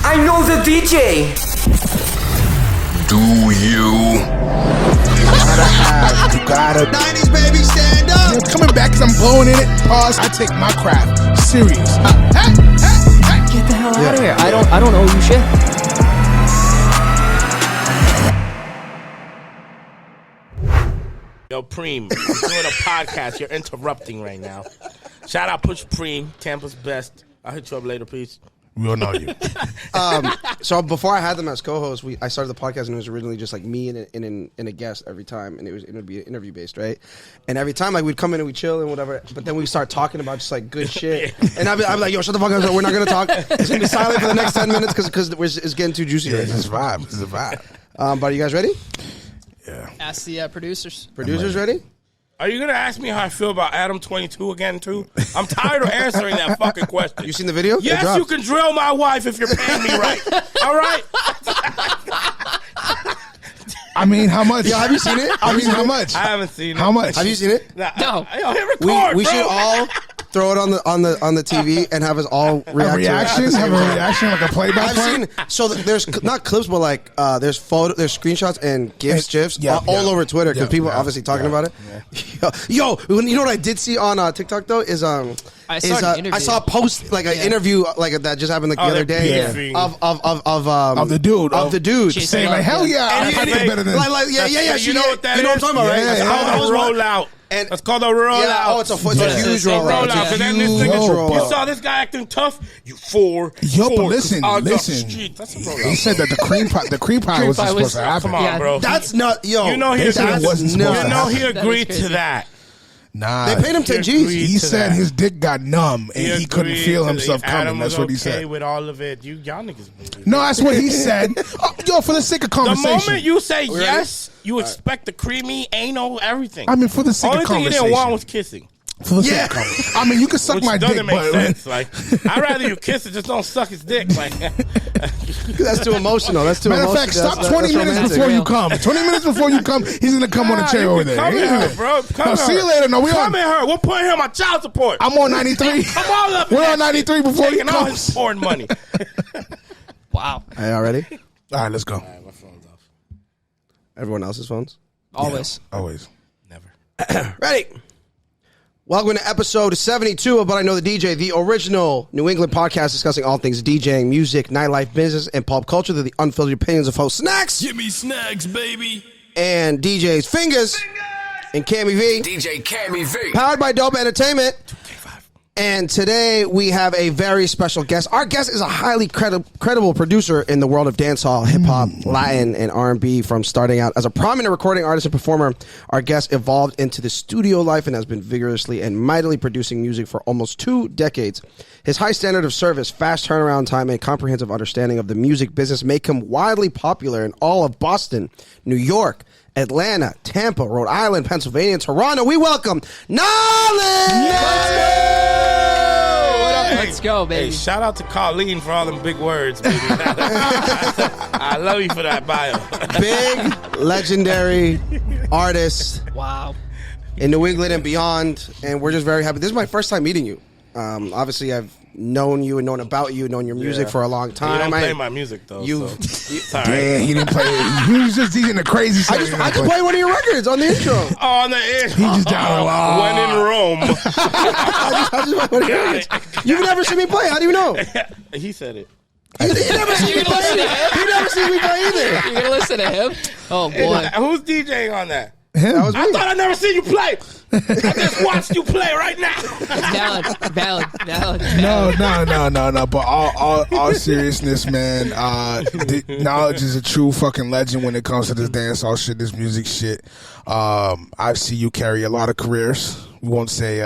I know the DJ. Do you? You gotta 90s baby, stand up. You're coming back cause I'm blowing in it. Pause. I take my craft serious. Get the hell out of here. I don't owe you shit. Yo, Preem, I'm doing a podcast. You're interrupting right now. Shout out Push Preem, Tampa's best. I'll hit you up later, please. We'll know you. So before I had them as co-hosts, I started the podcast and it was originally just like me and a guest every time, and it would be interview based, right? And every time like we'd come in and we'd chill and whatever, but then we start talking about just like good shit, and I'd be like, yo, shut the fuck up, we're not gonna talk. It's gonna be silent for the next 10 minutes because it's getting too juicy. Yeah, Right now. it's a vibe. It's a vibe. But are you guys ready? Yeah. Ask the producers. Producers ready? Are you going to ask me how I feel about Adam 22 again, too? I'm tired of answering that fucking question. You seen the video? Yes, you can drill my wife if you're paying me right. All right? I mean, how much? Yeah, have you seen it? I mean, how much? I haven't seen it. How much? Have you seen it? No. Yo, hit record, We bro. should all throw it on the TV and have us all react Reactions? to it. Have a reaction like a play-by-play? I've seen there's not clips, but like there's screenshots and GIFs all over Twitter because people are obviously talking about it. Yeah. Yo, you know what I did see on TikTok though is I saw a post like an interview like that just happened like the other day of the dude saying like hell yeah, I think it's better than yeah. You know what that is? You know what I'm talking about, right? It's called a rollout. And it's called a rollout. Yeah, oh, it's a huge rollout. Because then this nigga, you saw this guy acting tough. You four. Yo, but listen. That's a rollout. He said that the cream pie was supposed to happen. Come on, bro. That's not You know he agreed to that. Nah, they paid him 10 G's. He said his dick got numb and he couldn't feel himself coming. That's what he said. With all of it, y'all niggas. No, that's what he said. Yo, for the sake of conversation. The moment you say yes, you expect the creamy, anal, everything. I mean, for the sake of conversation. Only thing you didn't want was kissing. For the sake of conversation. I mean, you can suck my dick, doesn't make but sense. Like, I'd rather you kiss it, just don't suck his dick. Like, that's too emotional. That's too emotional. Matter of fact, stop 20 minutes before you come. 20 minutes before you come, he's gonna come on the chair over there. Come here, bro. Come see you later. No, we come in her. We'll put him on child support. I'm on 93. Come on up. We're on 93 before he taking all his comes. porn money. Wow. Hey, y'all ready? All right, let's go. All right, my phone's off. Everyone else's phones? Always. Yeah, always. Never. Ready? Welcome to episode 72 of But I Know the DJ, the original New England podcast discussing all things DJing, music, nightlife, business, and pop culture through the unfiltered opinions of host SNAX. GimmeSnax, baby. And DJs FINGAZ and CAMMY V. DJ Cammy V. Powered by Dope Entertainment. 2k5. And today we have a very special guest. Our guest is a highly credible producer in the world of dancehall, hip-hop, Latin, and R&B. From starting out as a prominent recording artist and performer, our guest evolved into the studio life and has been vigorously and mightily producing music for almost 2 decades. His high standard of service, fast turnaround time, and comprehensive understanding of the music business make him widely popular in all of Boston, New York, Atlanta, Tampa, Rhode Island, Pennsylvania, and Toronto. We welcome Nawlage! Let's go, baby. Hey, shout out to Colleen for all them big words, baby. I love you for that bio. Big, legendary artist. Wow. In New England and beyond, and we're just very happy. This is my first time meeting you. Obviously, I've known you and known about you, known your music for a long time. You don't play my music, though. Yeah, he didn't play it. He was just DJing the crazy stuff. I just played one of your records on the intro. Oh, on the intro. He just down When in Rome. I just played one of your records. You've never seen me play. How do you know? He said it. He never seen me play either. He never seen me play either. You're going to listen to him? Oh, boy. Who's DJing on that? That was me. I thought I'd never seen you play. I just watched you play right now. Valid. No. But all seriousness, man. Knowledge is a true fucking legend when it comes to this dancehall shit, this music shit. I see you carry a lot of careers. We won't say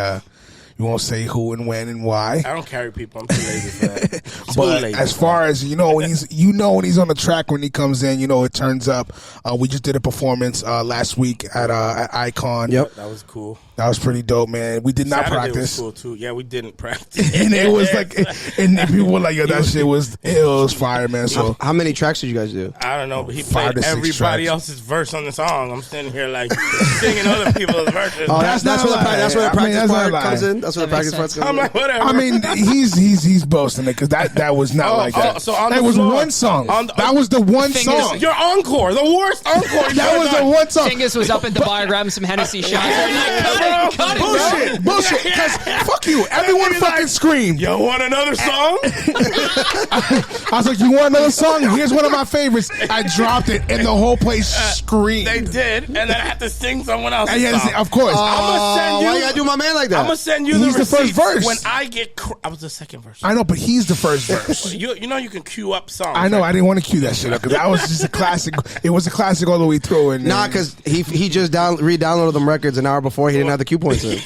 who and when and why. I don't carry people. I'm too lazy for that. But as far as when he's on the track when he comes in, it turns up. We just did a performance last week at Icon. Yep, that was cool. That was pretty dope, man. We did not Saturday practice. Was cool too. Yeah, we didn't practice. And it was like, and people were like, "Yo, that shit was it was fire, man." So how many tracks did you guys do? I don't know, but he 5 played to 6 everybody tracks. else's verse on the song. I'm sitting here like singing other people's verses. Oh, that's where the practice part comes in. That's what the That makes package part's sense. gonna I'm be. like, whatever. I mean, he's boasting it because that was not like that. so on the that was floor, one song. on the- that was the one Fingers- song. Your encore, the worst encore. That was the one song. Fingas was up at the bar grabbing some Hennessy shots. Cut it, Bullshit, bullshit. Because fuck you. Everyone fucking screamed. You want another song? I was like, you want another song? Here's one of my favorites. I dropped it, and the whole place screamed. They did, and then I had to sing someone else's And yes, song. of course. I'ma send you. Why you gotta do my man like that? I'm gonna send you He's the the first receipts verse. when I get. I was the second verse. I know, but he's the first verse. You know you can queue up songs. I know. right? I didn't want to cue that shit up because that was just a classic. It was a classic all the way through. And Nah, because he just re-downloaded them records an hour before. He didn't have the cue points in.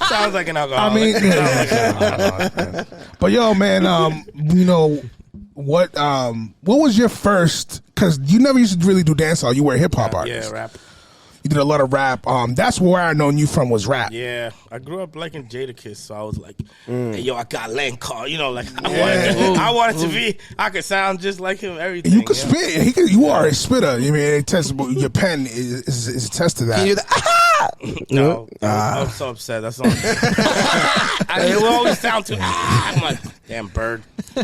Sounds like an alcoholic. I mean, yeah. But yo, man, you know what was your first? Because you never used to really do dancehall. You were a hip hop artist. Yeah, rap. You did a lot of rap. That's where I known you from was rap. Yeah, I grew up liking Jadakiss, so I was like, "Hey, yo, I got Lane Call." You know, like I wanted to be. I could sound just like him. Everything. You could spit. You are a spitter. I mean, it tests, your pen is a test to that. Can you do that? No, I'm so upset. That's all. It will always sound too. I'm like, damn bird.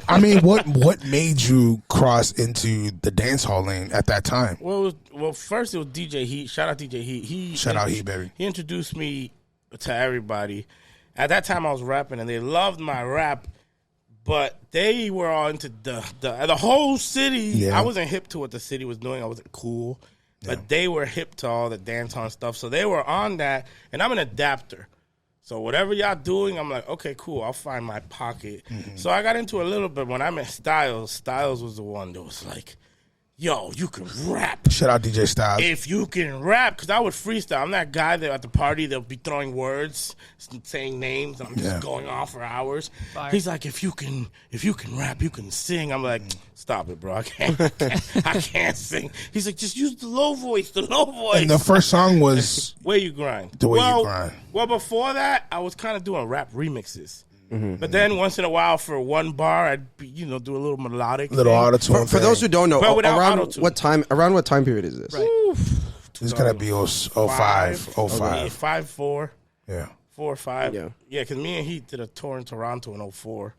I mean, what made you cross into the dance hall lane at that time? Well, first it was DJ Heat. Shout out DJ Heat. Shout out Heat, baby. He introduced me to everybody. At that time, I was rapping, and they loved my rap, but they were all into the whole city. Yeah. I wasn't hip to what the city was doing. I wasn't cool, but they were hip to all the dancehall stuff. So they were on that, and I'm an adapter. So whatever y'all doing, I'm like, okay, cool. I'll find my pocket. Mm-hmm. So I got into a little bit. When I met Styles, Styles was the one that was like, yo, you can rap. Shout out DJ Styles. If you can rap, because I would freestyle. I'm that guy that at the party they'll be throwing words, saying names, and I'm just going off for hours. Fire. He's like, if you can rap, you can sing. I'm like, stop it, bro. I can't sing. He's like, just use the low voice. And the first song was Way You Grind. The Way You Grind. Well, before that, I was kind of doing rap remixes. But then once in a while, for one bar, I'd be, do a little melodic, little thing. auto-tune. For those who don't know, But without around auto-tune. what time period is this? It's gonna be 05. 5, 4. Yeah. 4 or 5. Yeah. Yeah, because me and he did a tour in Toronto in 04.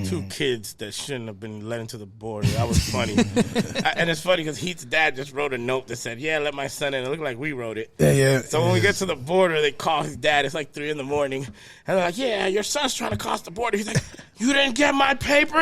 Two kids that shouldn't have been led into the border. That was funny. And it's funny because Heat's dad just wrote a note that said, yeah, let my son in. It looked like we wrote it. Yeah. So when we get to the border, they call his dad. It's like 3 a.m. And they're like, yeah, your son's trying to cross the border. He's like, you didn't get my paper?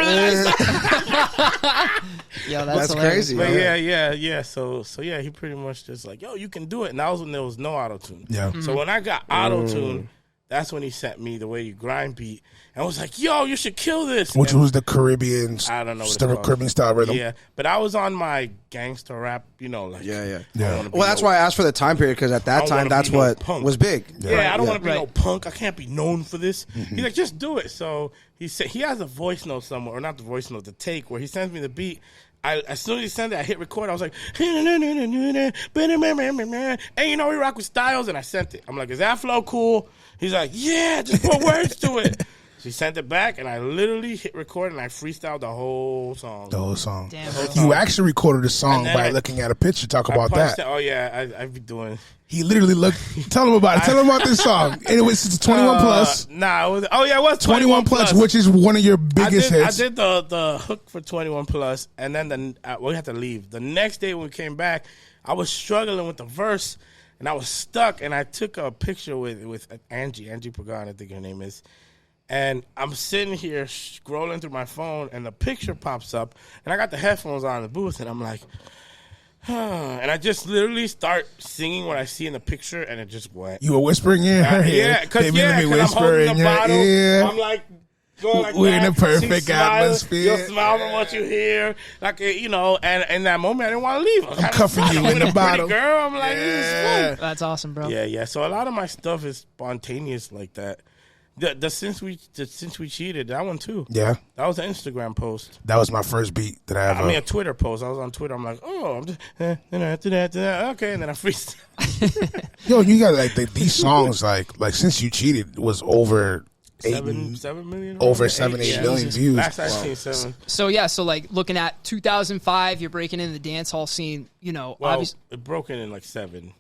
Yo, That's hilarious. crazy. But Yeah. yeah. So yeah, he pretty much just like, yo, you can do it. And that was when there was no auto-tune. Yeah. So when I got auto-tune, that's when he sent me The Way You Grind beat. And I was like, yo, you should kill this. Which And was the Caribbean, I don't know what it's called. Caribbean style rhythm. Yeah, but I was on my gangster rap, like. Yeah. Yeah. Well, that's why I asked for the time period, because at that I time, wanna that's be no what punk. was big. Yeah, I don't want to be Right. no punk. I can't be known for this. He's like, just do it. So he said he has a voice note somewhere, or not the voice note, the take where he sends me the beat. As soon as he sent it, I hit record. I was like, and we rock with Styles, and I sent it. I'm like, is that flow cool? He's like, yeah, just put words to it. She sent it back, and I literally hit record, and I freestyled the whole song. The whole song. Damn, You actually recorded the song And then by I- looking at a picture. Talk I about punched that. it. Oh, yeah, I be doing. He literally looked. Tell him about it. Tell him about this song. And it was 21 plus. Nah, it was 21 plus, which is one of your biggest hits. I did the hook for 21 plus, and then we had to leave. The next day when we came back, I was struggling with the verse, and I was stuck. And I took a picture with Angie Pagan, I think her name is. And I'm sitting here scrolling through my phone, and the picture pops up, and I got the headphones on in the booth, and I'm like, and I just literally start singing what I see in the picture, and it just went. You were whispering in her Yeah, ear. because Baby, let me I'm whisper holding in the your bottle. ear. I'm like going like We're in that. a perfect She's smiling. atmosphere. You'll smile from what you hear, like and in that moment I didn't want to leave. I'm cuffing you in the bottom. girl. I'm like, this is fun. That's awesome, bro. Yeah. So a lot of my stuff is spontaneous like that. The since we cheated, that one too. Yeah. That was an Instagram post. That was my first beat that I ever. I mean, a Twitter post. I was on Twitter. I'm like, oh, I'm just okay, and then I freestyle. Yo, you got these songs like since you cheated was over 7 million. over 7, 8 Yeah. million views. Last I seen 7. So like looking at 2005, you're breaking in the dance hall scene. Well, obviously. it broke in like 7,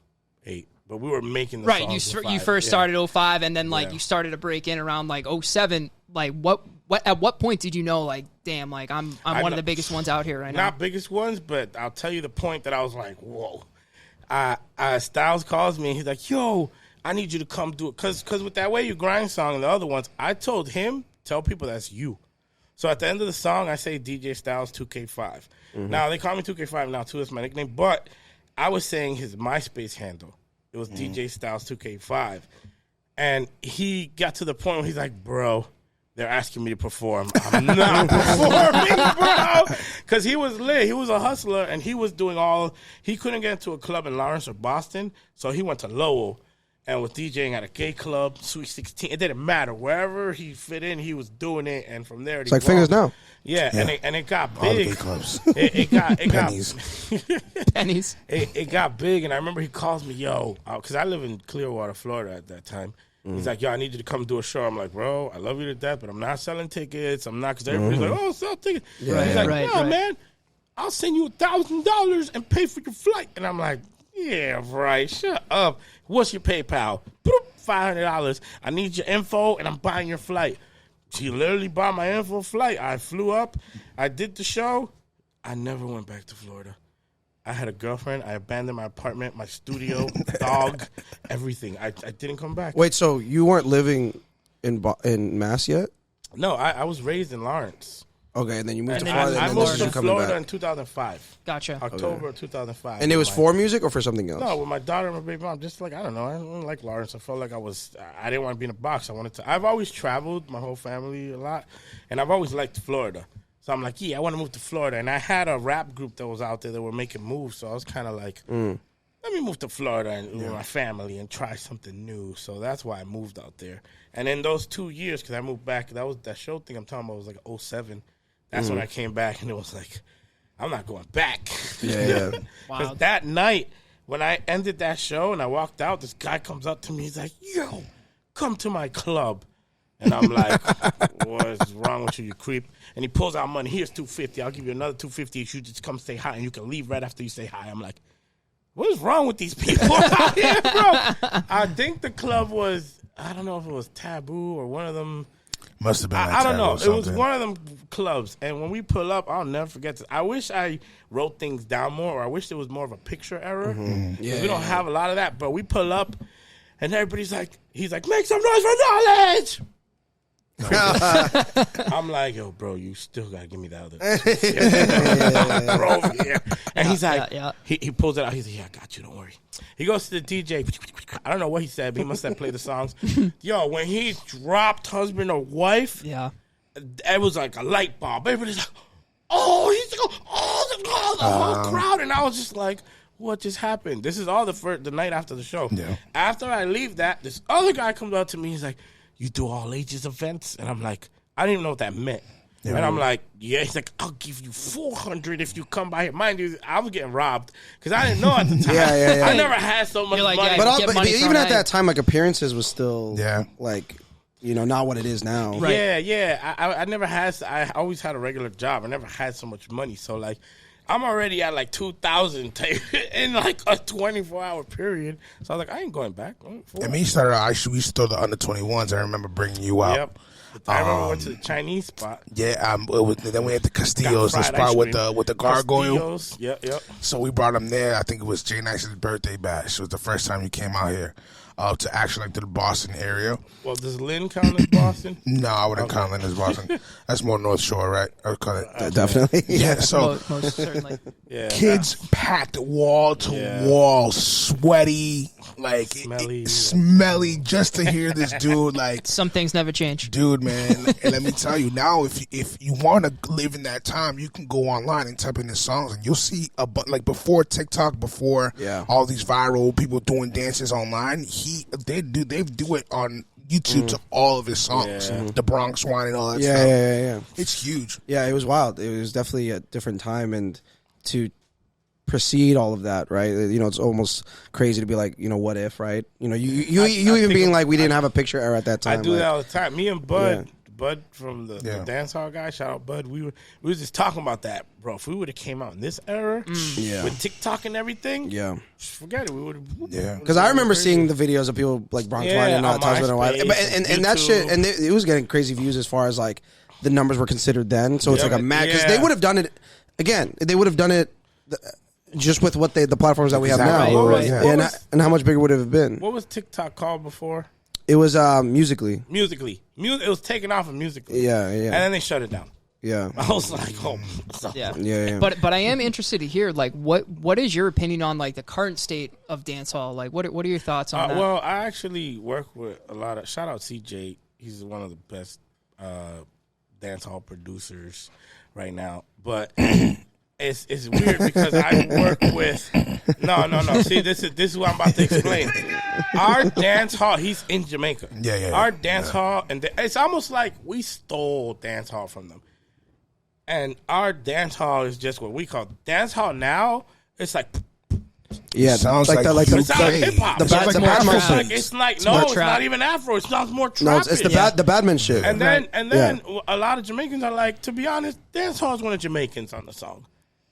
8. but we were making the Right, songs in you 05. first started 05, and then like Yeah. you started to break in around like 07. Like what at what point did you know like damn, like I'm one of the biggest ones out here right now? Not biggest ones, but I'll tell you the point that I was like, whoa. Styles calls me and he's like, yo, I need you to come do it. Cause with That Way You Grind song and the other ones, I told him, tell people that's you. So at the end of the song, I say DJ Styles 2K5. Now they call me 2K5 now too, that's my nickname, but I was saying his MySpace handle. It was DJ Styles 2K5. And he got to the point where he's like, bro, they're asking me to perform. I'm not performing, bro. Because he was lit. He was a hustler, and he was doing he couldn't get into a club in Lawrence or Boston, so he went to Lowell and was DJing at a gay club, Sweet 16. It didn't matter. Wherever he fit in, he was doing it, and from there, It's like Fingers now. Yeah, and it got All the big. gay clubs. It Pennies. Pennies. It got big, and I remember he calls me, yo, because I live in Clearwater, Florida at that time. He's like, yo, I need you to come do a show. I'm like, bro, I love you to death, but I'm not selling tickets. I'm not, because everybody's like, oh, sell tickets. Right, He's like, right, no, right. man, I'll send you $1,000 and pay for your flight. And I'm like, yeah, right, shut up. What's your PayPal? $500. I need your info, and I'm buying your flight. She literally bought my info flight. I flew up. I did the show. I never went back to Florida. I had a girlfriend. I abandoned my apartment, my studio, dog, everything. I didn't come back. Wait, so you weren't living in Mass yet? No, I was raised in Lawrence. Okay, and then you moved to And then Florida, I and then this moved is to you coming Florida back. in 2005. Gotcha. October of 2005. And it was My- for music or for something else? No, with my daughter and my baby mom, just like, I don't know. I don't like Lawrence. I felt like I didn't want to be in a box. I've always traveled, my whole family a lot, and I've always liked Florida. So I'm like, yeah, I want to move to Florida. And I had a rap group that was out there that were making moves. So I was kind of like, let me move to Florida and with my family and try something new. So that's why I moved out there. And in those 2 years, because I moved back, that show thing I'm talking about was like 07. That's when I came back, and it was like, I'm not going back. Yeah. Because that night, when I ended that show and I walked out, this guy comes up to me. He's like, yo, come to my club. And I'm like, what's wrong with you, you creep? And he pulls out money. Here's $250. I'll give you another $250 if you just come say hi, and you can leave right after you say hi. I'm like, what is wrong with these people out here, bro? I think the club was, I don't know if it was Taboo or one of them. Must have been. I don't know. Or It was something. one of them clubs. And when we pull up, I'll never forget this. I wish I wrote things down more, or I wish there was more of a picture error. Yeah, We don't have a lot of that. But we pull up, and everybody's like, he's like, make some noise for Knowledge. I'm like, yo, bro, you still gotta give me that other. Bro, over here. And he's like, yeah. He pulls it out. He's like, yeah, I got you. Don't worry. He goes to the DJ. I don't know what he said, but he must have played the songs. Yo, when he dropped Husband or Wife, Yeah. it was like a light bulb. Everybody's like, oh, he's like, oh, the whole crowd. And I was just like, what just happened? This is all the night after the show. Yeah. After I leave that, this other guy comes up to me. He's like, you do all ages events? And I'm like, I didn't even know what that meant. Yeah. And I'm like, yeah. He's like, I'll give you $400 if you come by here. Mind you, I was getting robbed because I didn't know at the time. Yeah. I never had so much You're like, money. yeah, But, Get but money even thrown at at that you. time, like appearances was still Yeah. like, you know, not what it is now. Right. Yeah. I never had. I always had a regular job. I never had so much money. So like, I'm already at like 2,000 in like a 24-hour period. So I was like, I ain't going back. And me started out, we used to throw the under 21s. I remember bringing you out. Yep. I remember we went to the Chinese spot. Yeah, then we had the Castillos, the Got fried spot ice with cream. the gargoyle. Castillos. Yep. So we brought him there. I think it was Jay Nax's birthday bash. It was the first time he came out here to actually like to the Boston area. Well, does Lynn count as Boston? No, I wouldn't count it as Boston. That's more North Shore, right? I would call it. Definitely. Yeah, so Most certainly. Yeah. kids packed wall to wall, sweaty, like smelly, just to hear this dude. Like, Some things never change. dude, man. And let me tell you now, if you want to live in that time, you can go online and type in his songs, and you'll see like before TikTok, before all these viral people doing dances online. They do it on YouTube to all of his songs, the Bronx Wine and all that stuff. Yeah. It's huge. Yeah, it was wild. It was definitely a different time, and to precede all of that, right? You know, it's almost crazy to be like, you know, what if, right? You know, you even being like, we didn't have a picture error at that time. I do like, that all the time. Me and Bud Bud from the dancehall guy. Shout out Bud. We were just talking about that, bro. If we would have came out in this era with TikTok and everything, forget it. We would have. Because I remember seeing the videos of people like Bronx Wine and and that shit, and it was getting crazy views as far as like the numbers were considered then. So it's like a mad because they would have done it again. They would have done it. Just with what the platforms that we have now, and how much bigger would it have been? What was TikTok called before? It was Musically. It was taken off of Musically. Yeah. And then they shut it down. Yeah. I was like, oh. Yeah. But I am interested to hear like what is your opinion on like the current state of dancehall? Like what are your thoughts on that? Well, I actually work with a lot of shout out CJ. He's one of the best dancehall producers right now, but. It's weird because I work with no. See, this is what I'm about to explain. Our dance hall, he's in Jamaica. Our dance hall, and it's almost like we stole dance hall from them. And our dance hall is just what we call dance hall now. It's like sounds like hip hop. It's not even Afro. It sounds more trap. No, it's the Badman shit. And then a lot of Jamaicans are like, to be honest, dance hall is one of Jamaicans on the song.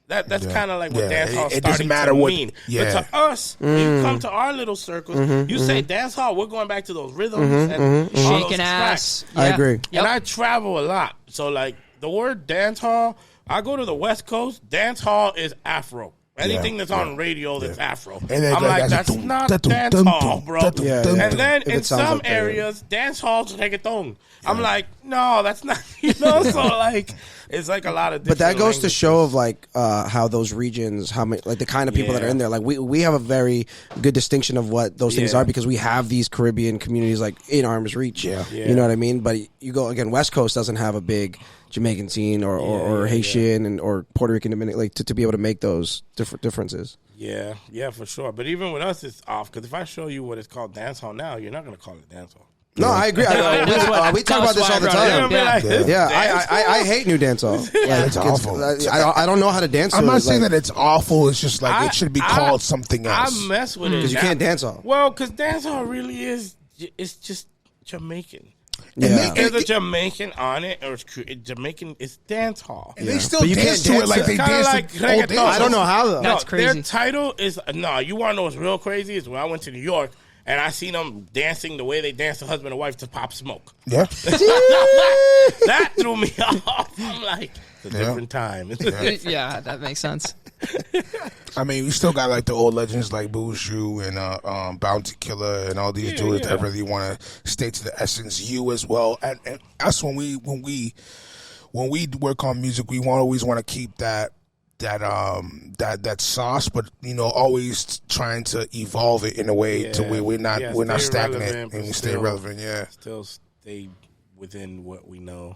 That's kind of like what dancehall starting to mean. But to us, you come to our little circles, you say dancehall, we're going back to those rhythms and shaking ass. I agree. And I travel a lot. So like the word dancehall, I go to the West Coast, dancehall is Afro. Anything that's on radio that's Afro. And I'm like, that's not dancehall, bro. And then in some areas, dancehall's reggaeton. I'm like, no, that's not, so like, it's like a lot of different But that goes languages. to show of like how those regions, how many, like the kind of people that are in there. Like we have a very good distinction of what those things are because we have these Caribbean communities like in arm's reach. You know what I mean? But you go again, West Coast doesn't have a big Jamaican scene or Haitian and or Puerto Rican Dominican like to be able to make those differences. Yeah, for sure. But even with us, it's off because if I show you what it's called dancehall now, you're not going to call it dancehall. No, I agree. We talk about this all the time. I hate new dancehall. It's awful. I don't know how to dance. I'm not saying that it's awful. It's just like it should be called something else. I mess with it because you can't dancehall. Well, because dancehall really is. It's just Jamaican. Yeah. There's a Jamaican on it, or it's Jamaican. It's dancehall. And they still dance to it like they dance like to old days. I don't know how though. That's crazy. Their title is you want to know what's real crazy? Is when I went to New York. And I seen them dancing the way they dance to husband and wife to Pop Smoke. Yeah. That threw me off. I'm like, it's a different time. Yeah, that makes sense. I mean, we still got like the old legends like Buju and Bounty Killer and all these dudes that really want to stay to the essence. You as well, and that's when we work on music, we always want to keep that sauce, but always trying to evolve it in a way to where we're not stagnant and we stay relevant. Still stay within what we know.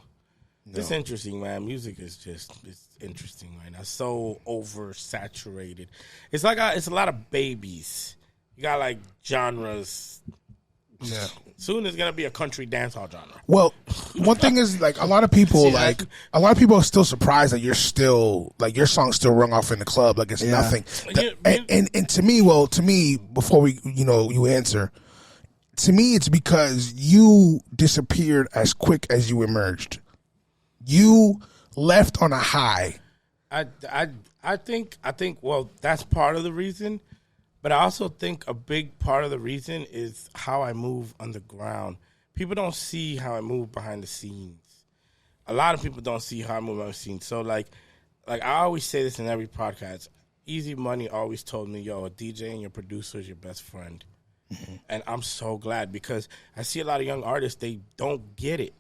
It's interesting, man. Music is it's interesting right now. So oversaturated. It's like it's a lot of babies. You got like genres. Yeah. Soon there's gonna be a country dancehall genre. Well, one thing is like a lot of people are still surprised that you're still like your songs still rung off in the club like it's nothing. And to me, before you answer, to me it's because you disappeared as quick as you emerged. You left on a high. I think well that's part of the reason. But I also think a big part of the reason is how I move underground. People don't see how I move behind the scenes. A lot of people don't see how I move behind the scenes. So, like I always say this in every podcast. Easy Money always told me, yo, a DJ and your producer is your best friend. Mm-hmm. And I'm so glad because I see a lot of young artists, they don't get it.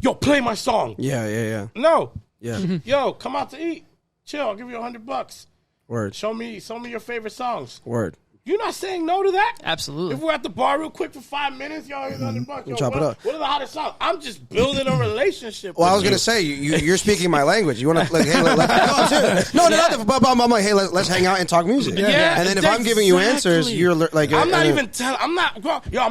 Yo, play my song. Yeah. No. Yeah. Yo, come out to eat. Chill, I'll give you $100. Word. Show me your favorite songs. Word. You're not saying no to that? Absolutely. If we're at the bar real quick for 5 minutes, y'all, here's $100. Yo, chop it up. What are the hottest songs? I'm just building a relationship. Well, I was going to say, you're speaking my language. You want to, like, hey, I'm like, hey, let's hang out and talk music. Yeah. And then if I'm giving you answers, you're like, I'm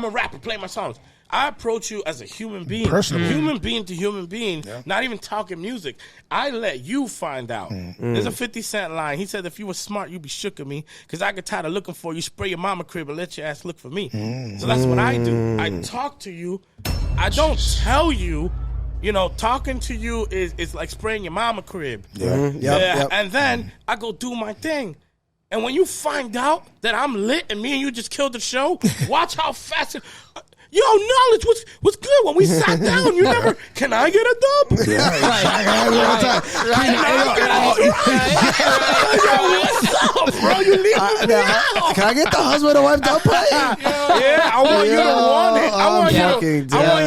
a rapper, play my songs. I approach you as a human being, human being to human being, not even talking music. I let you find out. There's a 50 Cent line. He said, if you were smart, you'd be shook at me because I get tired of looking for you. Spray your mama crib and let your ass look for me. So that's what I do. I talk to you. I don't tell you. You know, talking to you is like spraying your mama crib. Yeah. Yep. And then I go do my thing. And when you find out that I'm lit and me and you just killed the show, watch how fast yo, Knowledge, what's good? When we sat down, you never, can I get a dub? What's up, bro? You leave me out. Can I get the husband and wife dub play? Yeah, I want you to want it. I want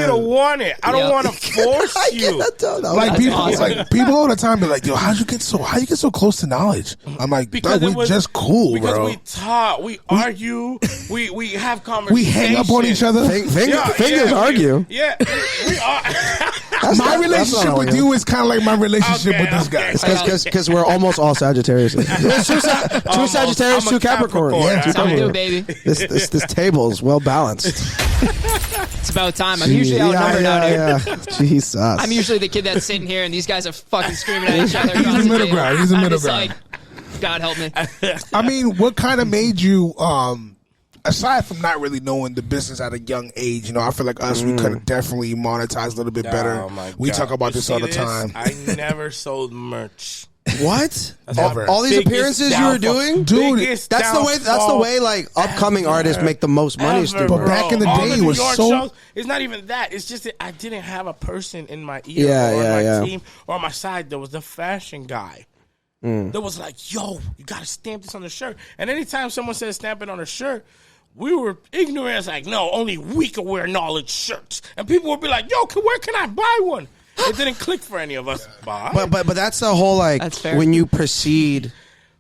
you to want it. I don't want to force you. Like people all the time be like, yo, how you get so close to Knowlage? I'm like, because we just cool, because bro. We talk, we argue, we have conversations. We hang up on each other. Fingers argue. Yeah, we are. My relationship with you is kind of like my relationship with this guy. Because we're almost all Sagittarius. Two Sagittarius, two Capricorn. Yeah, That's how we do, baby. This table is well balanced. It's about time. I'm usually outnumbered out here. Jesus. I'm usually the kid that's sitting here, and these guys are fucking screaming at each other. He's the middle ground. He's the middle ground. Like, God help me. I mean, what kind of made you? Aside from not really knowing the business at a young age, you know, I feel like us, we could have definitely monetized a little bit better. We talk about this all the time. I never sold merch. What? Never. All these appearances you were doing? Dude, Biggest that's the way like upcoming artists make the most money. But back in the day, it was so... shows, it's not even that. It's just that I didn't have a person in my ear or my team or on my side that was the fashion guy. That was like, yo, you got to stamp this on the shirt. And anytime someone said stamp it on a shirt, we were ignorant. It's like, no, only we can wear Knowlage shirts. And people would be like, yo, where can I buy one? It didn't click for any of us. But that's the whole, like, when you precede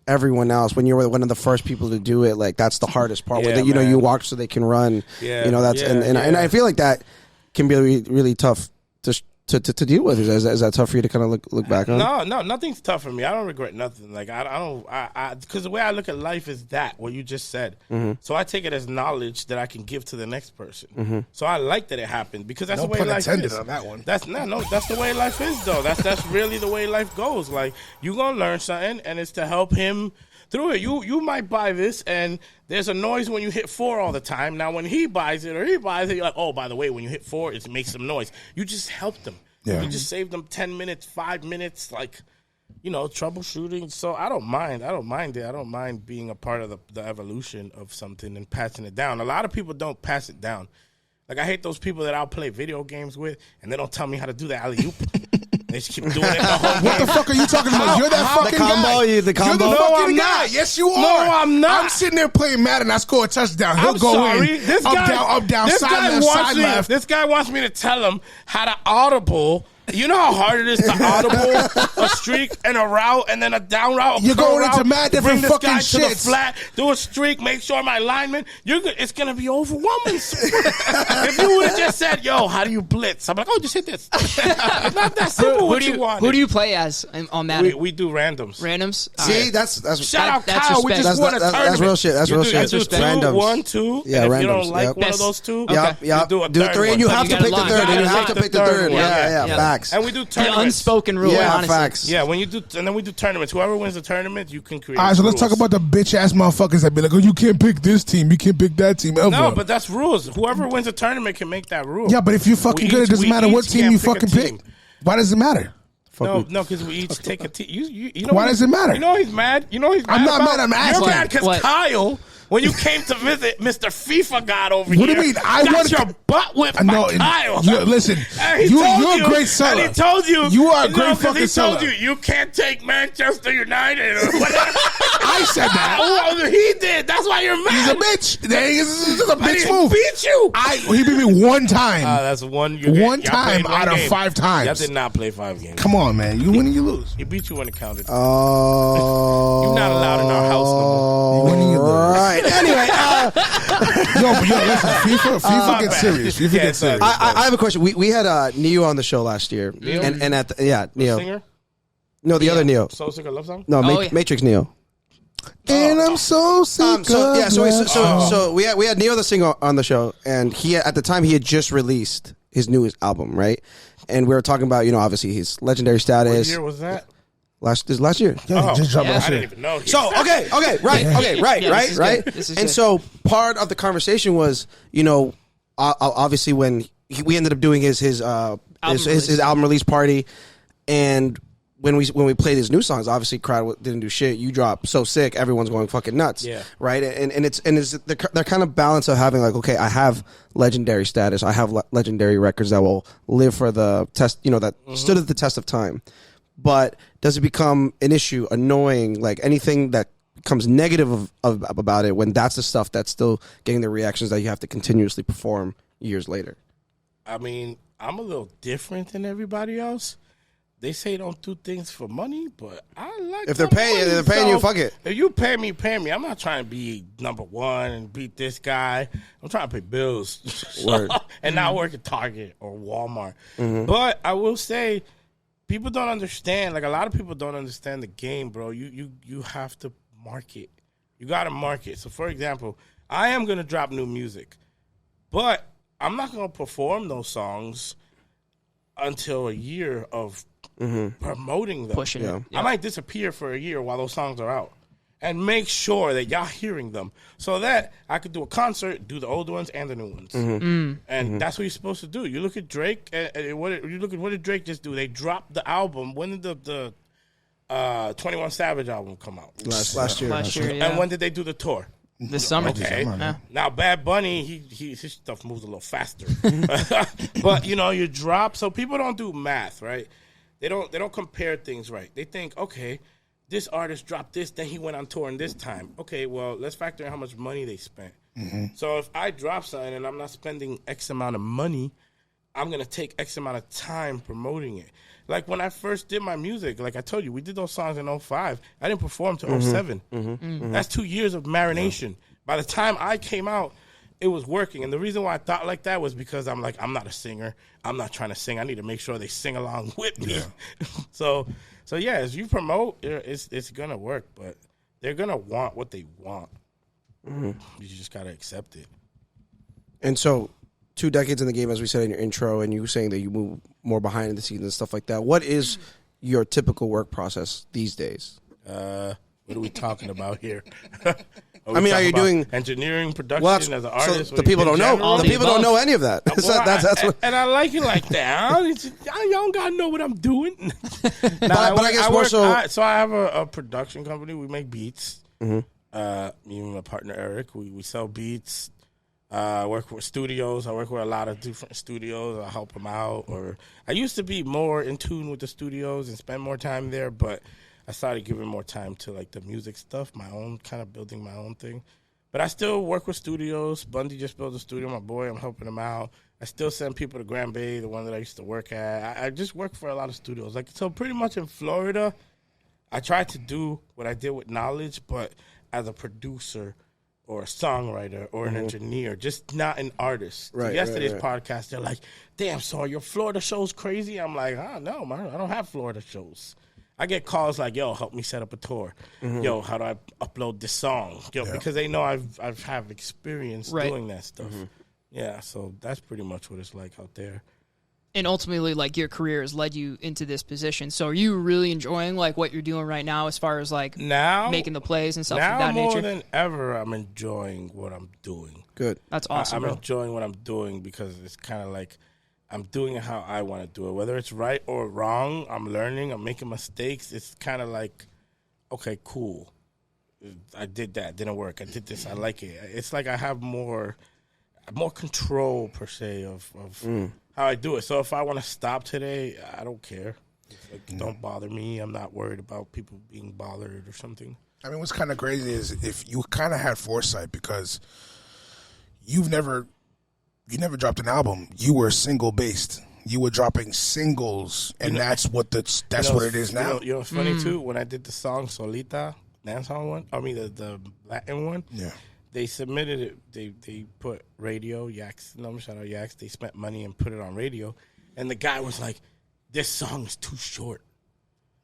everyone else, when you're one of the first people to do it, like, that's the hardest part. Yeah, you know, you walk so they can run. Yeah, you know, that's and I feel like that can be really, really tough to deal with. Is that tough for you to kind of look back on? No, nothing's tough for me. I don't regret nothing. Like I don't, because the way I look at life is that what you just said. So I take it as knowledge that I can give to the next person. So I like that it happened because that's the way life is. On that one. That's that's the way life is though. That's really the way life goes. Like you gonna learn something, and it's to help him through it. You might buy this, and there's a noise when you hit 4 all the time. Now, when he buys it, you're like, oh, by the way, when you hit 4, it makes some noise. You just helped them. Yeah. You just saved them 10 minutes, 5 minutes, like, you know, troubleshooting. So I don't mind. I don't mind it. I don't mind being a part of the evolution of something and passing it down. A lot of people don't pass it down. Like, I hate those people that I'll play video games with, and they don't tell me how to do the alley-oop. They just keep doing it the whole game. What the fuck are you talking about? You're that fucking guy. The combo. You're the fucking guy. Yes, you are. No, I'm not. I'm sitting there playing Madden. I score a touchdown. He'll go in. This guy, up, down, side left. This guy wants me to tell him how to audible. You know how hard it is to audible a streak and a route and then a down route. You're going into mad different fucking shit. To the flat, do a streak, make sure my lineman. It's gonna be overwhelming. If you would have just said, "Yo, how do you blitz?" I'm like, "Oh, just hit this." It's not that simple. Who do you play as on Madden? We do randoms. Randoms. See, that's shout out Kyle. We just won a tournament. That's real shit. That's real shit. You do 2, randoms. 1, 2. Yeah, and randoms. If you don't like one of those 2, you do a do 3, and you have to pick the third. And you have to pick the third. Yeah, facts. And we do tournaments. The unspoken rule. Yeah, honestly. facts. Yeah, when you do, and then we do tournaments. Whoever wins the tournament, you can create. All right, so let's talk about the bitch ass motherfuckers that be like, "Oh, you can't pick this team, you can't pick that team." Ever. No, but that's rules. Whoever wins a tournament can make that rule. Yeah, but if you're fucking good, it doesn't matter what team you fucking pick. Why does it matter? No, because we each take a team. You know why does it matter? You know he's mad. You know he's mad. I'm not mad. I'm asking. You're mad because Kyle. When you came to visit Mr. FIFA God over here, what do you mean? I got your butt whipped by Kyle. Listen, you're a great seller. And he told you are a great fucking seller. He told you can't take Manchester United or whatever. I said that. Oh, he did. That's why you're mad. He's a bitch. This is a bitch move. Beat you. He beat me one time. That's one. One time out of 5 times. Y'all did not play 5 games. Come on, man. You win and you lose. He beat you when it counted. Oh, you're not allowed in our house no more. You win and you lose. Right. Anyway. Listen, FIFA gets serious. FIFA gets serious. I have a question. We had Neo on the show last year, and at Neo. Singer? No, the other Neo. Soul Singer Love Song? No, Matrix Neo. And I'm so sick. So we had Neo the singer on the show, and at the time he had just released his newest album, right? And we were talking about, obviously his legendary status. What year was that? Last year. Yeah, just dropped last I year. didn't even know. So right. And so part of the conversation was, obviously when we ended up doing his album release party, and when we played his new songs, obviously crowd didn't do shit. You drop So Sick, everyone's going fucking nuts. Yeah. Right? And it's the kind of balance of having like, okay, I have legendary status, I have legendary records that will live for the test, that stood at the test of time. But does it become an issue, annoying, like anything that comes negative about it when that's the stuff that's still getting the reactions that you have to continuously perform years later? I mean, I'm a little different than everybody else. They say don't do things for money, but I like if they're paying you, fuck it. If you pay me. I'm not trying to be number one and beat this guy. I'm trying to pay bills and not work at Target or Walmart. But I will say, people don't understand. Like a lot of people don't understand the game, bro. You have to market. You got to market. So, for example, I am gonna drop new music, but I'm not gonna perform those songs until a year of promoting them. Pushing it. I might disappear for a year while those songs are out and make sure that y'all hearing them so that I could do a concert, do the old ones and the new ones. And that's what you're supposed to do. You look at Drake, and what did Drake just do? They dropped the album. When did the 21 Savage album come out? Last year. Yeah. And when did they do the tour? This summer. Okay. Yeah. Now Bad Bunny, his stuff moves a little faster. But you drop, so people don't do math, right? They don't compare things right. They think, okay, this artist dropped this, then he went on tour in this time. Okay, well, let's factor in how much money they spent. So if I drop something and I'm not spending X amount of money, I'm going to take X amount of time promoting it. Like when I first did my music, like I told you, we did those songs in 2005. I didn't perform till 2007. That's 2 years of marination. By the time I came out, it was working. And the reason why I thought like that was because I'm not a singer. I'm not trying to sing. I need to make sure they sing along with me. So yeah, as you promote, it's going to work. But they're going to want what they want. You just got to accept it. And so 2 decades in the game, as we said in your intro, and you were saying that you move more behind the scenes and stuff like that. What is your typical work process these days? What are we talking about here? Are you doing engineering, production as an artist? So the people don't know. The people don't know any of that. And I like it like that. Y'all don't gotta know what I'm doing. But I guess more so. So I have a production company. We make beats. Me and my partner Eric, we sell beats. I work with studios. I work with a lot of different studios. I help them out. Or I used to be more in tune with the studios and spend more time there, but I started giving more time to like the music stuff, my own kind of building my own thing. But I still work with studios. Bundy just built a studio, my boy. I'm helping him out. I still send people to Grand Bay, the one that I used to work at. I just work for a lot of studios. Like so, pretty much in Florida, I tried to do what I did with Nawlage, but as a producer or a songwriter or an engineer, just not an artist. Right, Yesterday's podcast, they're like, damn, so your Florida show's crazy? I'm like, no, man, I don't have Florida shows. I get calls like, yo, help me set up a tour. Yo, how do I upload this song? Yo, because they know I've have experience doing that stuff. Yeah, so that's pretty much what it's like out there. And ultimately, like, your career has led you into this position. So are you really enjoying, like, what you're doing right now as far as, like, now making the plays and stuff of that nature? Now more than ever, I'm enjoying what I'm doing. Good. That's awesome, I'm enjoying what I'm doing because it's kind of like I'm doing it how I want to do it. Whether it's right or wrong, I'm learning. I'm making mistakes. It's kind of like, okay, cool. I did that. Didn't work. I did this. I like it. It's like I have more control, per se, of how I do it. So if I want to stop today, I don't care. Like, don't bother me. I'm not worried about people being bothered or something. I mean, what's kind of crazy is if you kind of had foresight because you never dropped an album. You were single based. You were dropping singles, and that's what what it is now. You know what's funny too? When I did the song Solita, dancehall one, the Latin one, they submitted it. They put radio, Yaks, shout out Yaks. They spent money and put it on radio, and the guy was like, "This song is too short."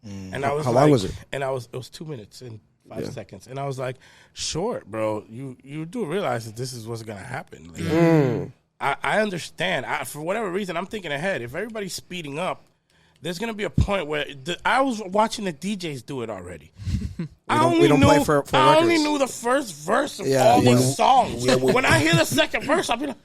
And I was how long was it? And it was 2 minutes and 5 seconds, and I was like, "Short, bro. You do realize that this is what's gonna happen." Like, I understand. For whatever reason, I'm thinking ahead. If everybody's speeding up, there's going to be a point where I was watching the DJs do it already. I only knew the first verse of all these songs. When I hear the second verse, I'll be like,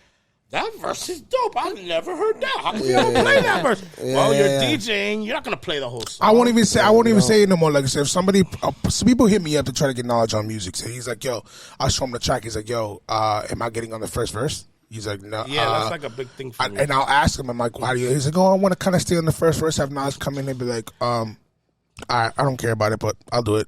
that verse is dope. I've never heard that. How can you not play that verse? Well, you're DJing. You're not going to play the whole song. I won't even say it no more. Like I said, if somebody, some people hit me up to try to get knowledge on music. So he's like, yo, I'll show him the track. He's like, yo, am I getting on the first verse? He's like, no. Yeah, that's like a big thing for me. And I'll ask him, I'm like, why do you? He's like, oh, I want to kind of stay on the first verse, have knowledge come in and be like, I don't care about it, but I'll do it.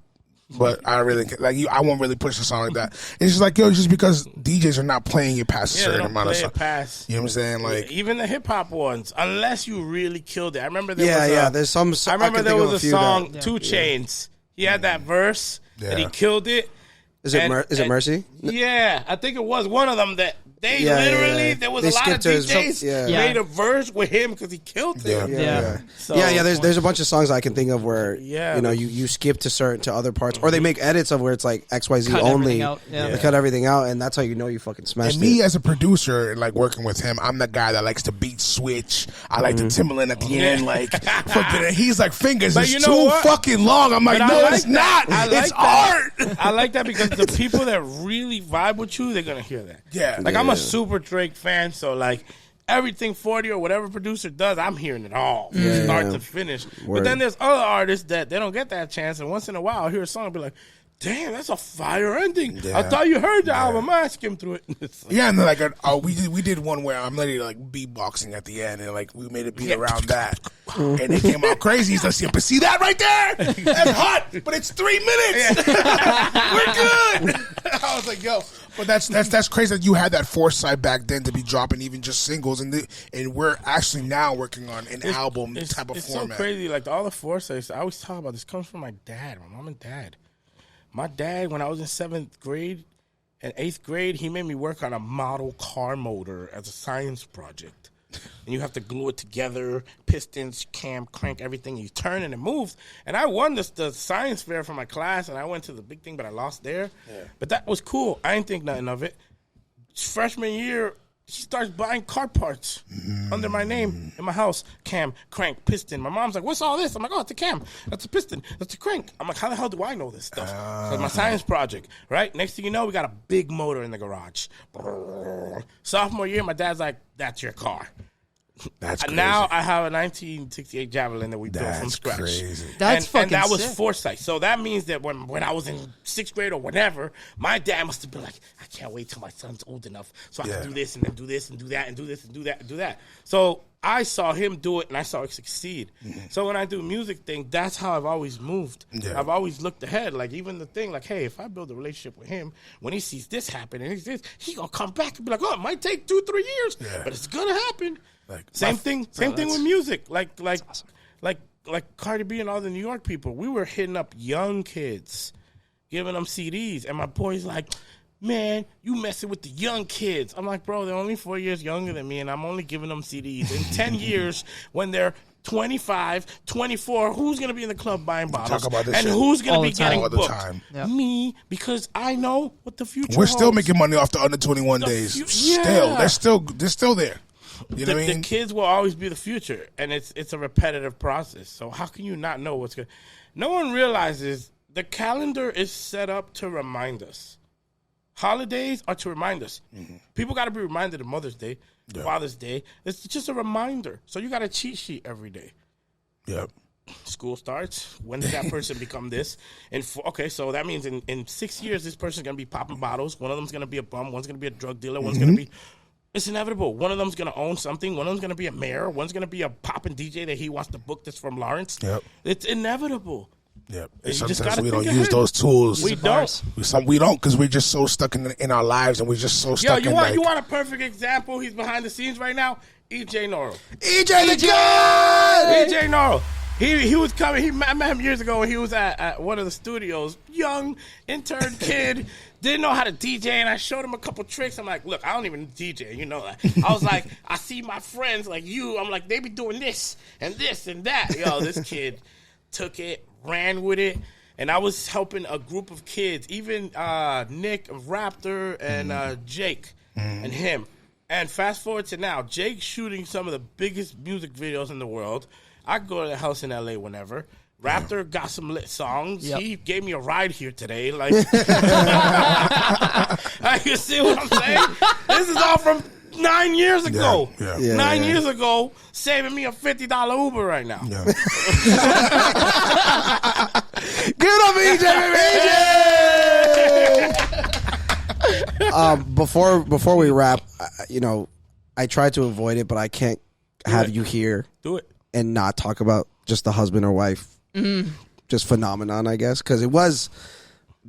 But I really like you. I won't really push a song like that. It's just like, yo, just because DJs are not playing it past a certain amount of songs. You know what I'm saying? Like even the hip hop ones, unless you really killed it. I remember there there's some. I remember there was a song, 2 Chainz. He had that verse and he killed it. Is it Mercy? Yeah, I think it was one of them that they literally there was a lot of DJs made a verse with him because he killed it. There's a bunch of songs I can think of where you skip to other parts, or they make edits of where it's like XYZ only. They cut everything out, and that's how you know you fucking smashed it. And me as a producer, and like working with him, I'm the guy that likes to beat switch. I like the Timberland at the end, like fucking. He's like, fingers, it's too fucking long. I'm like, no, it's not. It's art. I like that because the people that really vibe with you, they're gonna hear that. Yeah, like I'm a super Drake fan, so like everything 40 or whatever producer does, I'm hearing it all, start to finish. But then there's other artists that they don't get that chance, and once in a while I'll hear a song and be like, damn, that's a fire ending. I thought you heard the album. I skimmed through it. Like, and then like we did one where I'm literally like beatboxing at the end, and like we made a beat around that, and it came out crazy. He's like, but see that right there? That's hot, but it's 3 minutes. We're good. I was like, yo. But that's crazy that you had that foresight back then to be dropping even just singles, and we're actually now working on an album type of format. It's so crazy. Like all the foresight, I always talk about this comes from my dad, my mom and dad. My dad, when I was in 7th grade and 8th grade, he made me work on a model car motor as a science project. And you have to glue it together, pistons, cam, crank, everything. You turn and it moves. And I won the science fair for my class, and I went to the big thing, but I lost there. Yeah. But that was cool. I didn't think nothing of it. Freshman year, she starts buying car parts under my name in my house. Cam, crank, piston. My mom's like, what's all this? I'm like, oh, it's a cam. That's a piston. That's a crank. I'm like, how the hell do I know this stuff? It's my science project, right? Next thing you know, we got a big motor in the garage. Sophomore year, my dad's like, that's your car. That's crazy. Now I have a 1968 Javelin that we built from scratch. Crazy. That's fucking and that was sick. Foresight. So that means that when I was in 6th grade or whatever, my dad must have been like, I can't wait till my son's old enough so I can do this and then do this and do that and do this and do that and do that. So I saw him do it and I saw it succeed. So when I do music thing, that's how I've always moved. Yeah. I've always looked ahead. Like even the thing, like, hey, if I build a relationship with him, when he sees this happen and he's gonna come back and be like, oh, it might take 2-3 years, but it's gonna happen. Like, same thing with music. Like Cardi B and all the New York people. We were hitting up young kids, giving them CDs, and my boy's like, man, you messing with the young kids. I'm like, bro, they're only 4 years younger than me, and I'm only giving them CDs. In 10 years, when they're 25, 24, who's going to be in the club buying bottles? Talk about this and shit. who's going to be getting all booked? the time. Yep. Me, because I know what the future We're still holds. making money off the under 21 days. They're still there. You know what I mean? The kids will always be the future, and it's a repetitive process. So how can you not know what's good? No one realizes the calendar is set up to remind us. Holidays are to remind us. People got to be reminded of Mother's Day, Father's Day. It's just a reminder. So you got a cheat sheet every day. Yep. School starts. When did that person become this? Okay, so that means in 6 years, this person's going to be popping bottles. One of them's going to be a bum. One's going to be a drug dealer. One's going to be... It's inevitable. One of them's going to own something. One of them's going to be a mayor. One's going to be a poppin' DJ that he wants to book that's from Lawrence. Yep. It's inevitable. Yep. And sometimes we don't use those tools. We don't. We don't because we're just so stuck in our lives and we're just so stuck you want a perfect example? He's behind the scenes right now. EJ Norrell. EJ the God! EJ Norrell. He was coming. I met him years ago when he was at one of the studios. Young, intern kid. Didn't know how to DJ, and I showed him a couple tricks. I'm like, look, I don't even DJ, you know that. I was like, I see my friends like you. I'm like, they be doing this and this and that. Yo, this kid took it, ran with it, and I was helping a group of kids, even Nick, Raptor, and Jake, and him. And fast forward to now, Jake's shooting some of the biggest music videos in the world. I go to the house in L.A. whenever. Raptor got some lit songs. Yep. He gave me a ride here today. Like, you see what I'm saying? This is all from 9 years ago. Yeah. 9 years ago, saving me a $50 Uber right now. Yeah. Give it up, EJ! Before we wrap, I tried to avoid it, but I can't have you here. Do it. And not talk about just the husband or wife, just phenomenon, I guess, because it was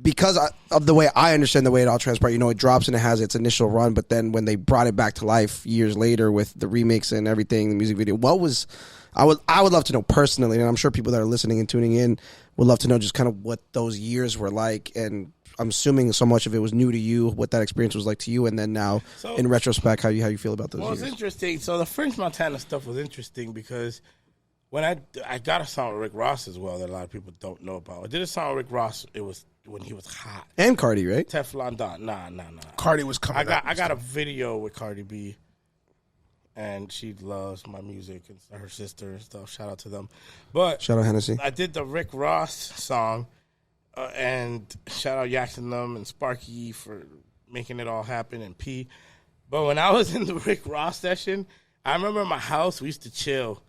because of the way I understand the way it all transpired. It drops and it has its initial run, but then when they brought it back to life years later with the remix and everything, the music video, what was? I would love to know personally, and I'm sure people that are listening and tuning in would love to know just kind of what those years were like. And I'm assuming so much of it was new to you, what that experience was like to you, and then now, in retrospect, how you feel about those years. Well, it's interesting. So the French Montana stuff was interesting because when I got a song with Rick Ross as well that a lot of people don't know about. I did a song with Rick Ross. It was when he was hot. And Cardi, right? Teflon Don. Nah. Cardi was coming I got a video with Cardi B, and she loves my music and her sister and stuff. Shout out to them. But shout out Hennessy. I did the Rick Ross song, and shout out Yax and them and Sparky for making it all happen and P. But when I was in the Rick Ross session, I remember in my house we used to chill.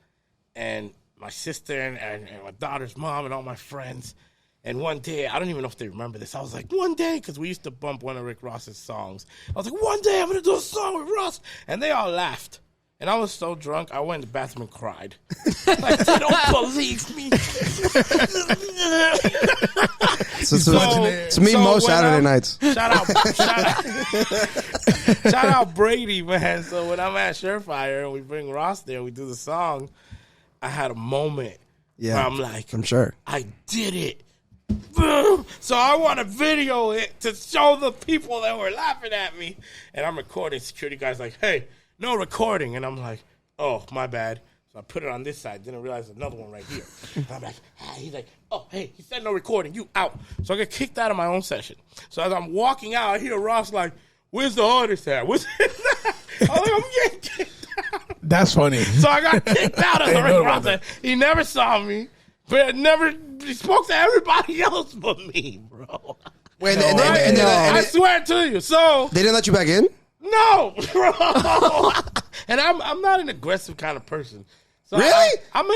And my sister and my daughter's mom and all my friends. And one day, I don't even know if they remember this. I was like, one day, because we used to bump one of Rick Ross's songs. I was like, one day I'm going to do a song with Ross. And they all laughed. And I was so drunk, I went in the bathroom and cried. Like, they don't believe me. It's me most Saturday nights. Shout out Brady, man. So when I'm at Surefire and we bring Ross there, we do the song, I had a moment where I'm like, I'm sure I did it. Boom. So I want to video it to show the people that were laughing at me. And I'm recording. Security guy's like, hey, no recording. And I'm like, oh, my bad. So I put it on this side. Didn't realize there's another one right here. And I'm like, he's like, oh, hey, he said no recording. You out. So I get kicked out of my own session. So as I'm walking out, I hear Ross like, where's the artist at? Where's that? I'm like, I'm getting kicked out. That's funny. So I got kicked out of the Rick Ross. He never saw me, but he spoke to everybody else but me, bro. Wait, I swear to you. So they didn't let you back in? No, bro. And I'm not an aggressive kind of person. So really? I'm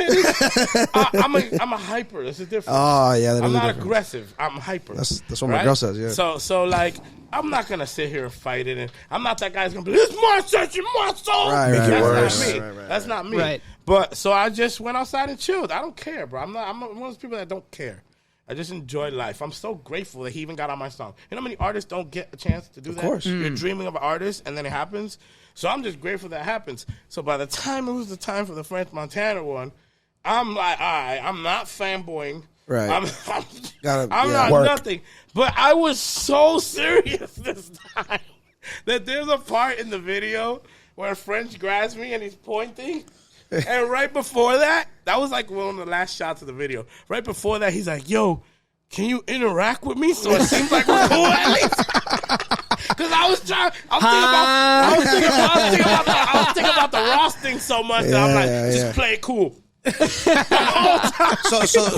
a hyper. That's the difference. Oh yeah, I'm not aggressive. I'm hyper. That's what my girl says. Yeah. So like I'm not gonna sit here and fight it, and I'm not that guy's gonna be. It's my session, my song. Right, That's worse. not me. That's not me. Right. But so I just went outside and chilled. I don't care, bro. I'm one of those people that don't care. I just enjoy life. I'm so grateful that he even got on my song. You know how many artists don't get a chance to do that? Of course. You're dreaming of an artist, and then it happens. So I'm just grateful that happens. So by the time it was the time for the French Montana one, I'm like, all right, I'm not fanboying. Right. I'm not nothing. But I was so serious this time that there's a part in the video where French grabs me and he's pointing. And right before that was like one of the last shots of the video. Right before that, he's like, yo, can you interact with me so it seems like we're cool at least? Because I was thinking about the Ross thing so much that I'm like, just play it cool.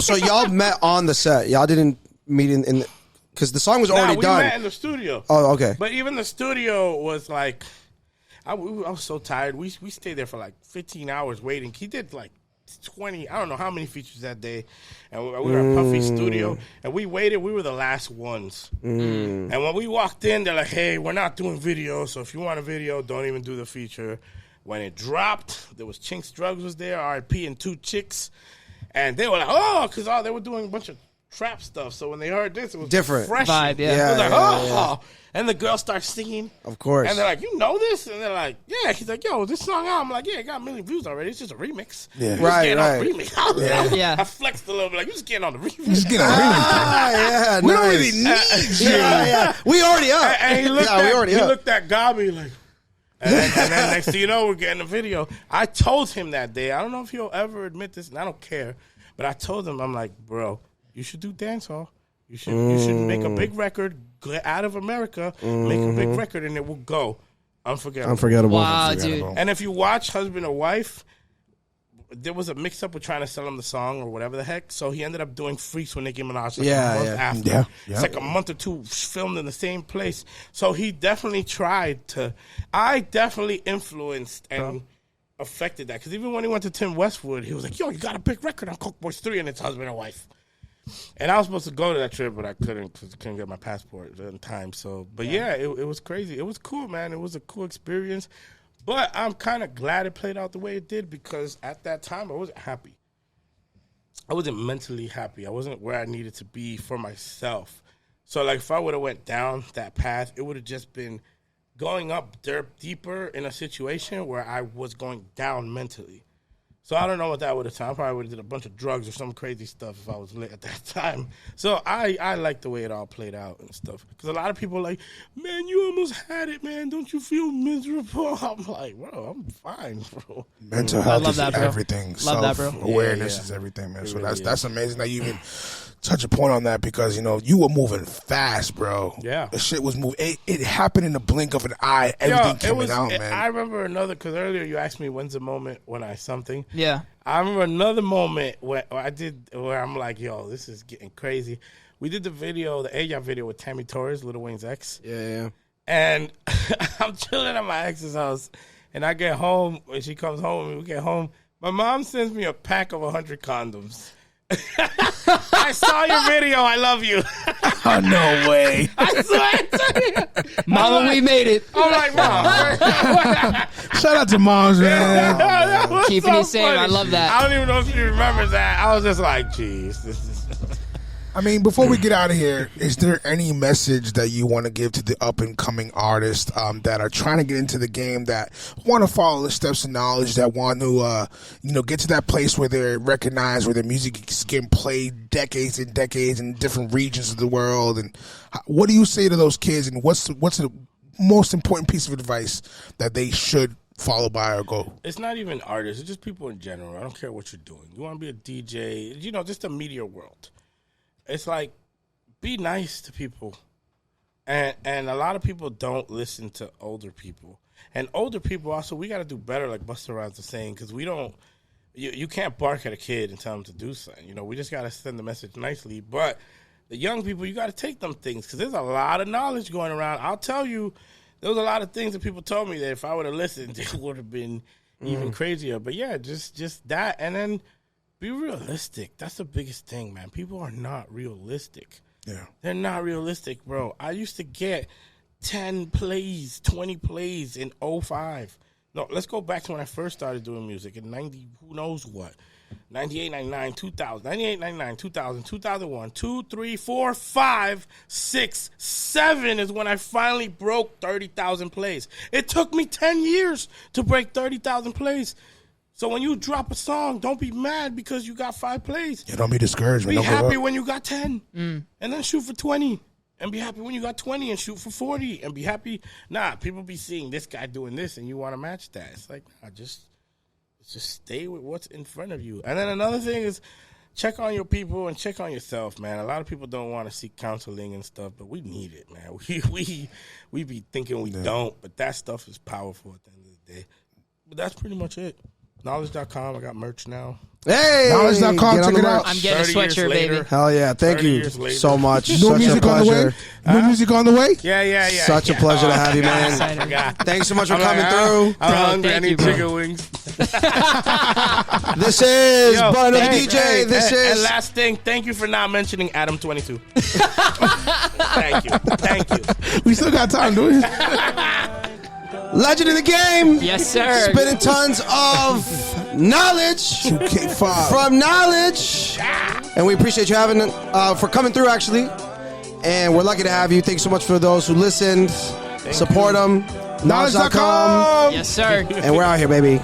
So y'all met on the set. Y'all didn't meet in because the song was already done. We met in the studio. Oh, okay. But even the studio was like, I was so tired. We stayed there for like 15 hours waiting. He did like 20, I don't know how many features that day. And we were at Puffy's studio, and we waited. We were the last ones. And when we walked in, they're like, hey, we're not doing video, so if you want a video, don't even do the feature. When it dropped, there was Chinks Drugs was there, R.I.P. and 2 Chicks. And they were like, oh, because they were doing a bunch of trap stuff. So when they heard this, it was different fresh. Vibe, yeah. It was like, oh. And the girl starts singing. Of course. And they're like, you know this? And they're like, yeah. He's like, yo, this song out. I'm like, yeah, it got a million views already. It's just a remix. Yeah. Right. On the remix. Yeah. I flexed a little bit, like, you just getting on the remix. Just get on yeah, we nice. don't really need you. Yeah. We already up. And he looked he looked at Gabi like, and then next thing you know, we're getting a video. I told him that day, I don't know if he'll ever admit this, and I don't care, but I told him, I'm like, bro, you should do dancehall. You should make a big record, get out of America, make a big record, and it will go unforgettable. Unforgettable. Wow, dude. And if you watch Husband or Wife, there was a mix-up with trying to sell him the song or whatever the heck. So he ended up doing Freaks with Nicki Minaj like a month after. Yeah. It's like a month or two filmed in the same place. So he definitely tried to. I definitely influenced and affected that. Because even when he went to Tim Westwood, he was like, yo, you got a big record on Coke Boys 3 and it's husband and wife. And I was supposed to go to that trip, but I couldn't because I couldn't get my passport in time. So, but yeah, it was crazy. It was cool, man. It was a cool experience. But I'm kind of glad it played out the way it did because at that time I wasn't happy. I wasn't mentally happy. I wasn't where I needed to be for myself. So, like, if I would have went down that path, it would have just been going up deeper in a situation where I was going down mentally. So I don't know what that would have done. I probably would have did a bunch of drugs or some crazy stuff if I was lit at that time. So I like the way it all played out and stuff. Because a lot of people are like, man, you almost had it, man. Don't you feel miserable? I'm like, bro, I'm fine, bro. Mental health is that, everything. Love that, bro. Self-awareness is everything, man. So that's amazing that you even touch a point on that because, you know, you were moving fast, bro. Yeah. The shit was moving. It happened in the blink of an eye. Everything came out, man. I remember another, because earlier you asked me when's the moment when I something. Yeah. I remember another moment where I'm like, yo, this is getting crazy. We did the video, the Ella video with Tammy Torres, Lil Wayne's ex. Yeah. And I'm chilling at my ex's house, and I get home, when she comes home, and we get home. My mom sends me a pack of 100 condoms. I saw your video. I love you. Oh, no way. I swear to you. Mama, we made it. I'm like, Mom. Shout out to moms, man. That was Keeping so it sane. funny. I love that. I don't even know if she remembers that. I was just like, geez, this is. I mean, before we get out of here, is there any message that you want to give to the up-and-coming artists that are trying to get into the game, that want to follow the steps of knowledge, that want to, get to that place where they're recognized, where their music is getting played decades and decades in different regions of the world? And what do you say to those kids, and what's the most important piece of advice that they should follow by or go? It's not even artists. It's just people in general. I don't care what you're doing. You want to be a DJ, just the media world. It's like, be nice to people. And a lot of people don't listen to older people. And older people also, we got to do better, like Busta Rhymes was saying, because we don't, you can't bark at a kid and tell them to do something. We just got to send the message nicely. But the young people, you got to take them things, because there's a lot of knowledge going around. I'll tell you, there was a lot of things that people told me that if I would have listened, it would have been even crazier. But yeah, just that. And then be realistic. That's the biggest thing, man. People are not realistic. Yeah. They're not realistic, bro. I used to get 10 plays, 20 plays in 05. No, let's go back to when I first started doing music in 90, who knows what. 98, 99, 2000. 98, 99, 2000, 2001, 2, 3, 4, 5, 6, 7 is when I finally broke 30,000 plays. It took me 10 years to break 30,000 plays. So when you drop a song, don't be mad because you got 5 plays. Yeah, don't be discouraged. Be happy when you got 10 and then shoot for 20. And be happy when you got 20 and shoot for 40. And be happy. Nah, people be seeing this guy doing this and you want to match that. It's like, nah, just stay with what's in front of you. And then another thing is check on your people and check on yourself, man. A lot of people don't want to seek counseling and stuff, but we need it, man. We be thinking we don't, but that stuff is powerful at the end of the day. But that's pretty much it. Nawlage.com. I got merch now. Hey, Nawlage.com. Check it out. I'm getting a sweatshirt, baby. Hell yeah. Thank you so much. New Such music a on the way? pleasure. New music on the way? Yeah. Such a pleasure to have you, man. I forgot. Thanks so much for coming through. I'm hungry. I thank need you, bro. chicken wings. This is Bun of the hey, DJ. hey, This and is... last thing, thank you for not mentioning Adam 22. Thank you. We still got time, do we? Legend in the game. Yes, sir. Spitting tons of knowledge 2K5 from Nawlage. And we appreciate you having for coming through, actually. And we're lucky to have you. Thanks so much for those who listened. Support them. Nawlage.com. Yes, sir. And we're out here, baby.